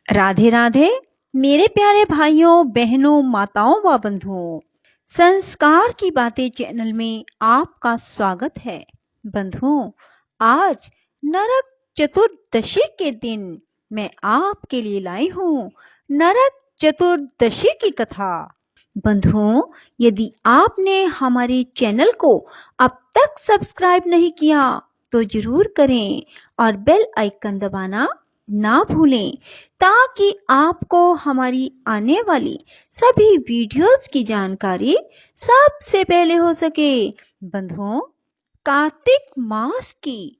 राधे राधे मेरे प्यारे भाइयों बहनों माताओं व बंधुओं। संस्कार की बातें चैनल में आपका स्वागत है। बंधुओं, आज नरक चतुर्दशी के दिन मैं आपके लिए लाई हूँ नरक चतुर्दशी की कथा। बंधुओं, यदि आपने हमारे चैनल को अब तक सब्सक्राइब नहीं किया तो जरूर करें और बेल आइकन दबाना ना भूलें ताकि आपको हमारी आने वाली सभी वीडियोस की जानकारी सबसे पहले हो सके। बंधुओं, कार्तिक मास की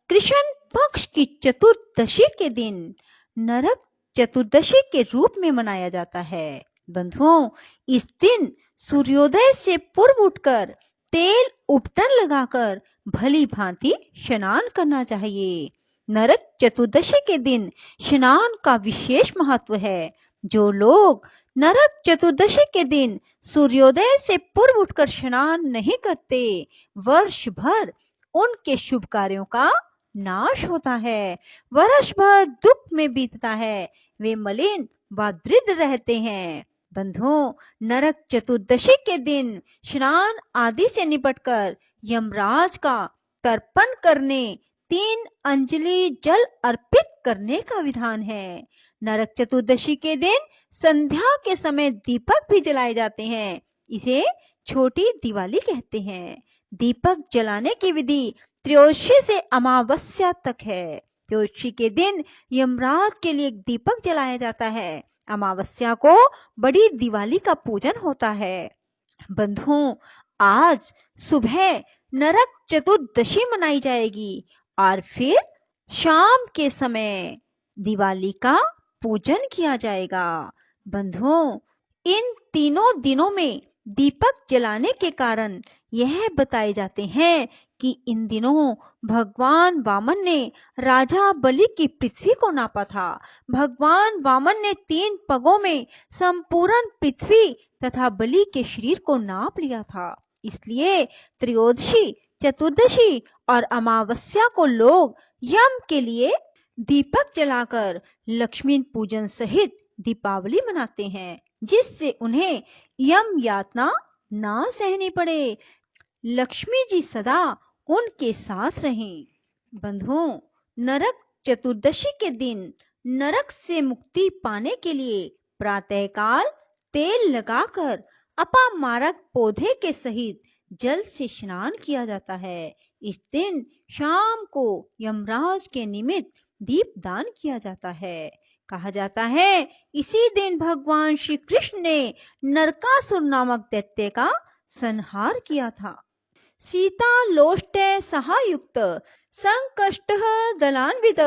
कृष्ण पक्ष की चतुर्दशी के दिन नरक चतुर्दशी के रूप में मनाया जाता है। बंधुओं, इस दिन सूर्योदय से पूर्व उठकर तेल उपटन लगाकर भली भांति स्नान करना चाहिए। नरक चतुर्दशी के दिन स्नान का विशेष महत्व है। जो लोग नरक चतुर्दशी के दिन सूर्योदय से पूर्व उठकर स्नान नहीं करते, वर्ष भर उनके शुभ कार्यों का नाश होता है, वर्ष भर दुख में बीतता है, वे मलिन व दृढ़ रहते हैं। बंधुओं, नरक चतुर्दशी के दिन स्नान आदि से निपटकर यमराज का तर्पण करने 3 अंजलि जल अर्पित करने का विधान है। नरक चतुर्दशी के दिन संध्या के समय दीपक भी जलाए जाते हैं। इसे छोटी दिवाली कहते हैं। दीपक जलाने की विधि त्रयोदशी से अमावस्या तक है। त्रयोदशी के दिन यमराज के लिए एक दीपक जलाया जाता है। अमावस्या को बड़ी दिवाली का पूजन होता है। बंधुओं, आज सुबह नरक चतुर्दशी मनाई जाएगी और फिर शाम के समय दिवाली का पूजन किया जाएगा। बंधुओं, इन तीनों दिनों में दीपक जलाने के कारण यह बताए जाते हैं कि इन दिनों भगवान वामन ने राजा बलि की पृथ्वी को नापा था। भगवान वामन ने 3 पगों में संपूर्ण पृथ्वी तथा बलि के शरीर को नाप लिया था। इसलिए त्रयोदशी, चतुर्दशी और अमावस्या को लोग यम के लिए दीपक जलाकर लक्ष्मी पूजन सहित दीपावली मनाते हैं, जिससे उन्हें यम यातना ना सहनी पड़े। लक्ष्मी जी सदा उनके साथ रहें। बंधुओं, नरक चतुर्दशी के दिन नरक से मुक्ति पाने के लिए प्रातःकाल तेल लगाकर अपामारक पौधे के सहित जल से स्नान किया जाता है। इस दिन शाम को यमराज के निमित्त दीप दान किया जाता है। कहा जाता है इसी दिन भगवान श्री कृष्ण ने नरकासुर नामक दैत्य का संहार किया था। सीता लोष्टे सहायुक्त संकष्ट दलान्वित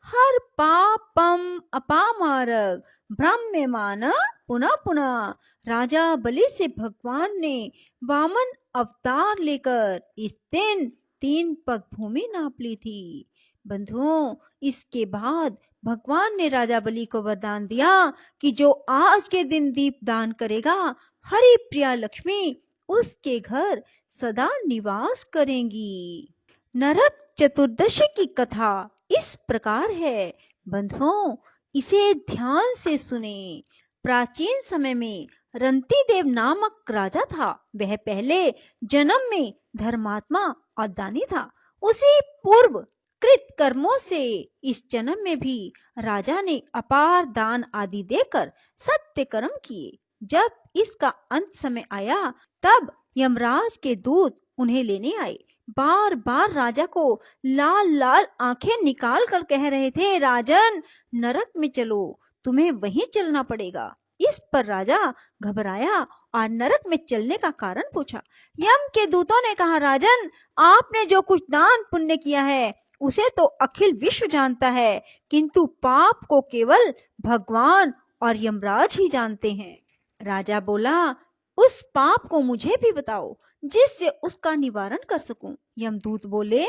हर पापम अपामारक ब्रह्ममान पुनः पुनः। राजा बलि से भगवान ने वामन अवतार लेकर इस दिन 3 पग भूमि नाप ली थी। बंधुओं, इसके बाद भगवान ने राजा बलि को वरदान दिया कि जो आज के दिन दीप दान करेगा, हरि प्रिया लक्ष्मी उसके घर सदा निवास करेंगी। नरक चतुर्दशी की कथा इस प्रकार है। बंधुओं, इसे ध्यान से सुने। प्राचीन समय में रंतिदेव नामक राजा था। वह पहले जन्म में धर्मात्मा और दानी था। उसी पूर्व कृत कर्मों से इस जन्म में भी राजा ने अपार दान आदि देकर सत्य कर्म किए। जब इसका अंत समय आया, तब यमराज के दूत उन्हें लेने आए। बार बार राजा को लाल लाल आंखें निकाल कर कह रहे थे, राजन नरक में चलो, तुम्हें वहीं चलना पड़ेगा। इस पर राजा घबराया और नरक में चलने का कारण पूछा। यम के दूतों ने कहा, राजन आपने जो कुछ दान पुण्य किया है उसे तो अखिल विश्व जानता है, किंतु पाप को केवल भगवान और यमराज ही जानते हैं। राजा बोला, उस पाप को मुझे भी बताओ जिससे उसका निवारण कर सकूं। यमदूत बोले,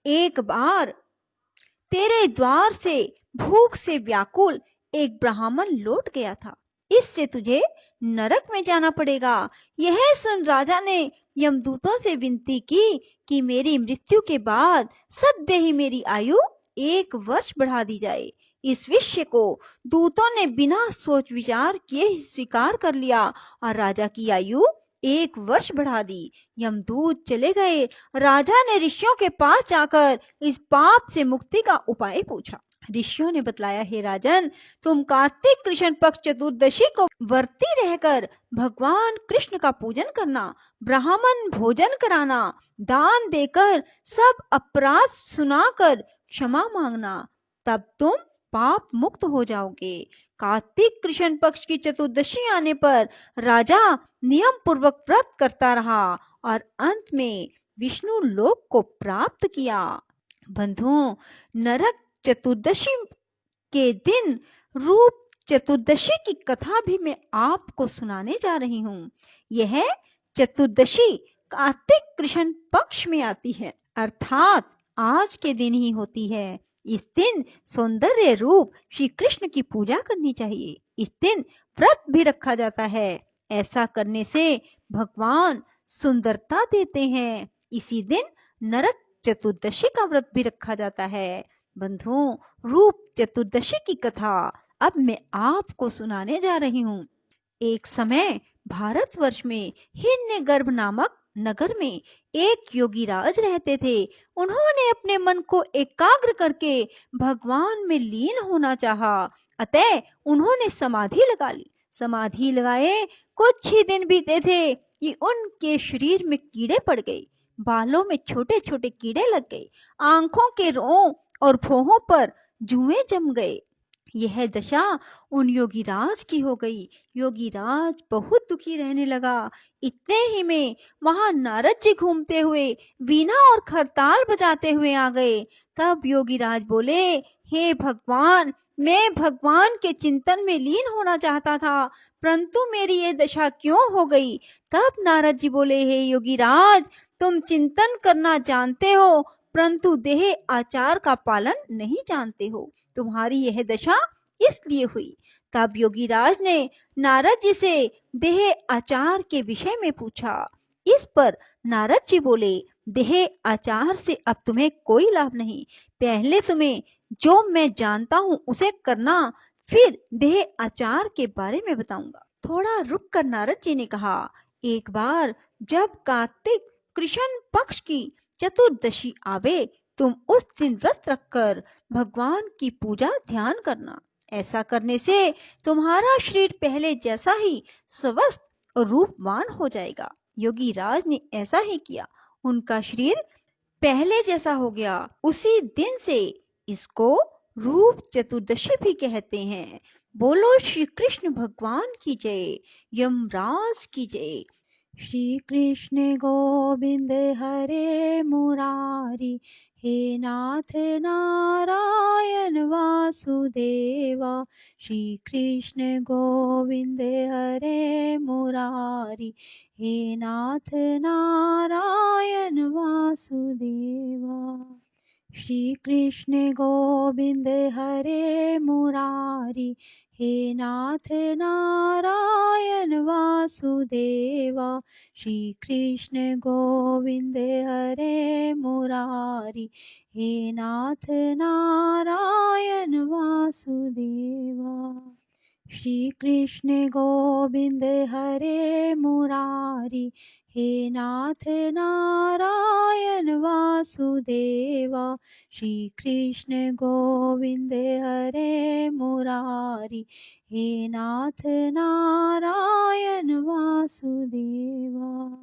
एक बार तेरे द्वार से भूख से व्याकुल एक ब्राह्मण लौट गया था, इससे तुझे नरक में जाना पड़ेगा। यह सुन राजा ने यमदूतों से विनती की कि मेरी मृत्यु के बाद सद्य ही मेरी आयु 1 वर्ष बढ़ा दी जाए। इस विषय को दूतों ने बिना सोच विचार किए ही स्वीकार कर लिया और राजा की आयु 1 वर्ष बढ़ा दी। यमदूत चले गए। राजा ने ऋषियों के पास जाकर इस पाप से मुक्ति का उपाय पूछा। ऋषियों ने बतलाया, हे राजन, तुम कार्तिक कृष्ण पक्ष चतुर्दशी को व्रती रहकर भगवान कृष्ण का पूजन करना, ब्राह्मण भोजन कराना, दान देकर सब अपराध सुनाकर क्षमा मांगना, तब तुम पाप मुक्त हो जाओगे। कार्तिक कृष्ण पक्ष की चतुर्दशी आने पर राजा नियम पूर्वक व्रत करता रहा और अंत में विष्णु लोक को प्राप्त किया। बंधुओं, नरक चतुर्दशी के दिन रूप चतुर्दशी की कथा भी मैं आपको सुनाने जा रही हूँ। यह चतुर्दशी कार्तिक कृष्ण पक्ष में आती है, अर्थात आज के दिन ही होती है। इस दिन सौंदर्य रूप श्री कृष्ण की पूजा करनी चाहिए। इस दिन व्रत भी रखा जाता है। ऐसा करने से भगवान सुंदरता देते हैं। इसी दिन नरक चतुर्दशी का व्रत भी रखा जाता है। बंधुओं, रूप चतुर्दशी की कथा अब मैं आपको सुनाने जा रही हूँ। एक समय भारतवर्ष में हिरण्यगर्भ नामक नगर में एक योगी राज रहते थे। उन्होंने अपने मन को एकाग्र करके भगवान में लीन होना चाहा, अतः उन्होंने समाधि लगा ली। समाधि लगाए कुछ ही दिन बीते थे कि उनके शरीर में कीड़े पड़ गए, बालों में छोटे छोटे कीड़े लग गए, आंखों के रों और भौहों पर जुएं जम गए। यह दशा उन योगीराज की हो गई। योगीराज बहुत दुखी रहने लगा। इतने ही में वहां नारद जी घूमते हुए वीणा और खरताल बजाते हुए आ गए। तब योगीराज बोले, हे भगवान, मैं भगवान के चिंतन में लीन होना चाहता था, परंतु मेरी ये दशा क्यों हो गई? तब नारद जी बोले, हे योगीराज, तुम चिंतन करना जानते हो, परंतु देह आचार का पालन नहीं जानते हो। तुम्हारी यह दशा इसलिए हुई। तब योगीराज ने नारद जी से देह आचार के विषय में पूछा। इस पर नारद जी बोले, देह आचार से अब तुम्हें कोई लाभ नहीं। पहले तुम्हें जो मैं जानता हूँ उसे करना, फिर देह आचार के बारे में बताऊंगा। थोड़ा रुक कर नारद जी ने कहा, एक बार जब कार्तिक कृष्ण पक्ष की चतुर्दशी आवे, तुम उस दिन व्रत रखकर भगवान की पूजा ध्यान करना। ऐसा करने से तुम्हारा शरीर पहले जैसा ही स्वस्थ और रूपवान हो जाएगा। योगी राज ने ऐसा ही किया। उनका शरीर पहले जैसा हो गया। उसी दिन से इसको रूप चतुर्दशी भी कहते हैं। बोलो श्री कृष्ण भगवान की जय, यमराज की जय। श्री कृष्ण गोविंद हरे मुरारी, हे नाथ नारायण वासुदेवा। श्री कृष्ण गोविंद हरे मुरारी, हे नाथ नारायण वासुदेवा। श्री कृष्ण गोविंद हरे मुरारी, हे नाथ नारायण वासुदेवा। श्री कृष्ण गोविंद हरे मुरारी, हे नाथ नारायण वासुदेवा। श्री कृष्ण गोविंद हरे मुरारी, हे नाथ नारायण वासुदेवा। श्री कृष्ण गोविंद हरे मुरारी, हे नाथ नारायण वासुदेवा।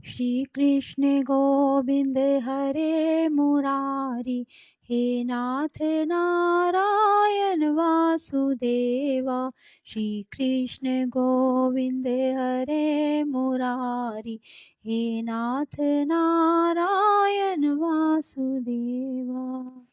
श्री कृष्ण गोविंद हरे मुरारी, हे नाथ नारायण वासुदेवा। श्री कृष्ण गोविंद हरे मुरारी, हे नाथ नारायण वासुदेवा।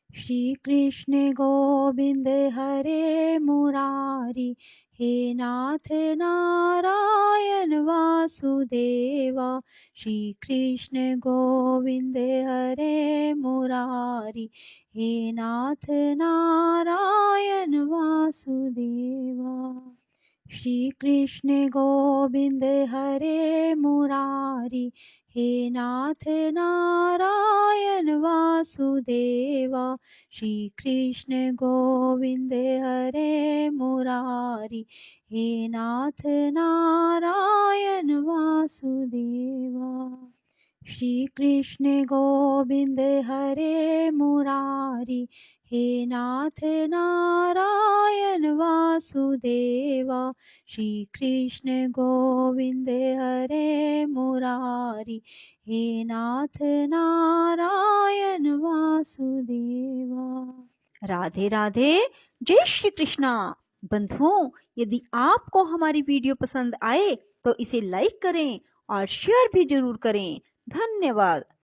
श्री कृष्ण गोविंद हरे मुरारी, हे नाथ नारायण वासुदेवा। श्री कृष्ण गोविंद हरे मुरारी, हे नाथ नारायण वासुदेवा। श्री कृष्ण गोविंद हरे मुरारी, हे नाथ नारायण वासुदेवा। श्री कृष्ण गोविंद हरे मुरारी, हे नाथ नारायण वासुदेवा। श्री कृष्ण गोविंद हरे मुरारी, हे नाथ नारायण वासुदेवा। श्री कृष्ण गोविंद हरे मुरारी, हे नाथ नारायण वासुदेवा। राधे राधे, जय श्री कृष्णा। बंधुओं, यदि आपको हमारी वीडियो पसंद आए तो इसे लाइक करें और शेयर भी जरूर करें। धन्यवाद।